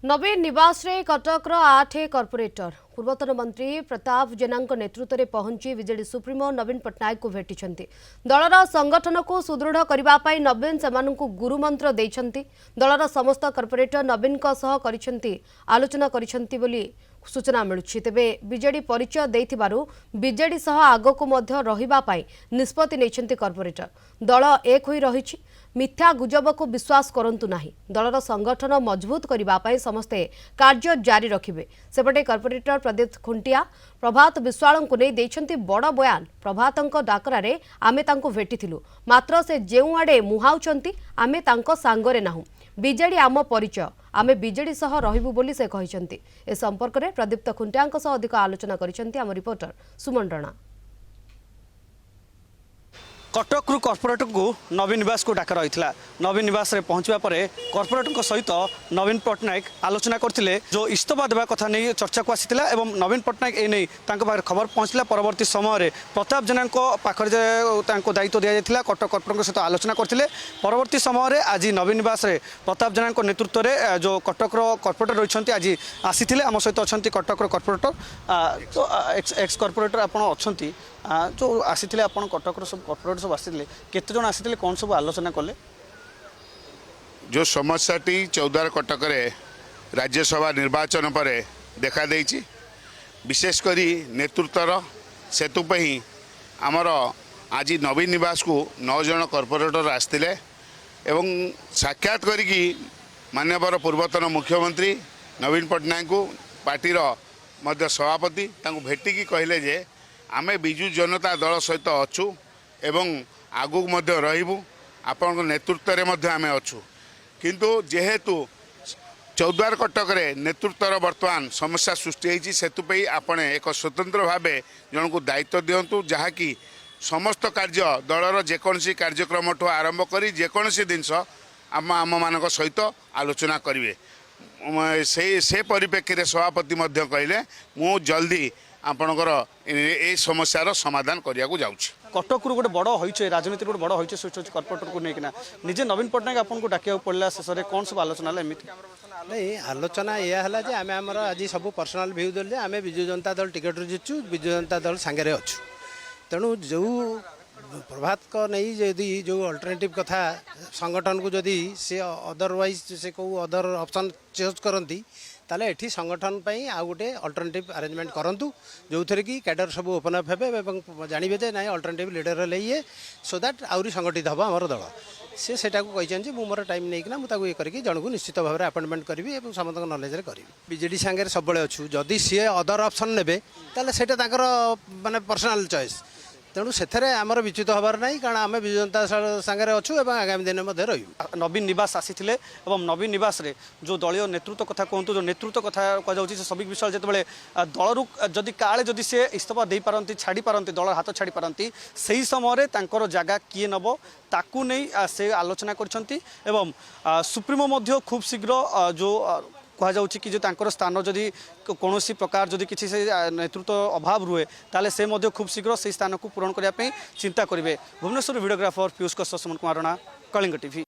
नवीन निवास रे कटक 8 कॉर्पोरेटर पूर्वतन मंत्री प्रताप जेना नेतृत्व में पहुंची विजेडी सुप्रीमो नवीन पट्टनायक को भेटी दलर संगठन को सुदृढ़ करने नवीन से गुरुमंत्र देइछंती। दलर समस्त कॉर्पोरेटर नवीन आलोचना करिसेंती सूचना मिलुछि। तेबे बीजेडी परिचय देइथिबारु बीजेडी सह आगको मध्य रहिबा पाई निष्पत्ति नेइछंती कॉर्पोरेटर। दल एक होई रहिछि, मिथ्या गुजब को विश्वास करंतु नाही। दलर संगठन मजबूत करबा पाई समस्ते कार्य जारी रखिबे। सेपटे कॉर्पोरेटर प्रदीप खुंटिया प्रभात विश्वाल को नहीं देइछंती बड़ बयान। प्रभातंक डाकरारे आमे तांको भेटिथिलु, मात्र से जेउ आडे मुहाउछंती आमे तांको सांगरे नाहु। बीजेडी आम परिचय, आमे बीजेडी सह रहिबु बोली से कहिसंती। ए संपर्क रे प्रदीप खुंटियाଙ୍କ सह अधिक आलोचना करिसंती आम रिपोर्टर सुमन राणा। कटक रु कॉर्पोरेटर को नवीन निवास को डाक रही है। नवीन निवास रे पहुंचवा पर कॉर्पोरेटर सहित नवीन पट्टनायक आलोचना करते जो इस्तफा देवा कथा नहीं चर्चा को आसी एवं नवीन पट्टनायक ए नहीं खबर पहुंचला। परवर्ती समय प्रताप जेना पाखर दायित्व दि जाता कटक कॉर्पोरेटर सहित आलोचना करते। परवर्ती समय आज नवीन निवास रे प्रताप जेना नेतृत्व में जो कटक कॉर्पोरेटर रही आज आसी आम सहित अच्छा कटक कॉर्पोरेटर तो एक्स कॉर्पोरेटर आप जो आसी कटक सब कॉर्पोरेटर सब आसी केते जन आसी कौन सब आलोचना कले? जो समस्याटी चौद्वार कटक राज्यसभा निर्वाचन पर देखा देइछि, विशेषकर नेतृत्वर सेतुपी आमर आज नवीन निवास को 9 जन कॉर्पोरेटर आसते एवं साक्षात करिकी माननीय पूर्वतन मुख्यमंत्री नवीन पट्टनायक को पार्टीर मध्य सभापति भेटिकी कहले जे आमे बिजु जनता दल सहित अच्छु एवं आगु मध्य रहिबु आपण नेतृत्व रे मध्य आमे अच्छु। किंतु जेहेतु चौद्वार कटक रे नेतृत्वर वर्तमान समस्या सृष्टि होती सेतुपई आपण एक स्वतंत्र भावे जन को दायित्व दिंतु जहाँकि समस्त कार्य दलर जेकोसी कार्यक्रम ठू आरंभ कर जेकोसी जिनस आम मान सहित आलोचना करेंगे। से परिप्रेक्षी सभापति मध्य कहले मु जल्दी आपणकर ए समस्यार समाधान करने को जाऊँ। कटक गोटे बड़ होइछे राजनीति गोटे बड़ होइछे स्विच कॉर्पोरेटर को लेकिन निजे नवीन पट्टनायक आपको डाकिया पड़ा शेष में कौन सब आलोचना एमती नहीं आलोचना यह है कि आम आमर आज सब पर्सनाल भ्यू देले आम विजु जनता दल टिकेट जीतु विजु जनता दल सांगे अच्छु। तेणु जो प्रभात को नहीं जदि जो अल्टरनेटिव कथा संगठन को जदि से अदरवाइज से कौ अदर ऑप्शन चूज करती ताले एठी संगठन पई आ गोटे अल्टरनेटिव अरेंजमेंट करंतु जो थे कि कैडर सब ओपन अप हे जानवे जे ना अल्टरनेटिव लीडर ले सो दैट आउरी संगठित हम आमर दल से कही मु मोर टाइम नहीं मुझे ये करके जन को निश्चित भाव में अपॉइंटमेंट करी और समस्त नॉलेज करी बीजेडी सांगे सब अच्छु जदि सी अदर ऑप्शन ने माने पर्सनल चॉइस। तेणु से आमर विच्युत हबार नहीं कारण आम विजु जनता सांगे अच्छु और आगामी दिन में रही। नवीन निवास आसी नवीन निवास रे जो दलीय नेतृत्व कथा कहतु जो नेतृत्व कथा कहुँ सबिक विषय जो दलू जदि काले जदि से इस्तफा दे पारती छाड़ी पारती दल हाथ छाड़ी पारती से ही समय जगह किए नब ताकू नहीं से आलोचना करछंती एवं सुप्रीमो मध्य खूब शीघ्र जो कहुँ कि जो तांकर स्थान जदि कौन प्रकार जदि किसी से नेतृत्व अभाव रुए ताले से मध्य खूब शीघ्र से स्थान को पूरण करने चिंता करेंगे। Bhubaneswar videographer Piyush Suman Kumar Rana, Kalinga TV.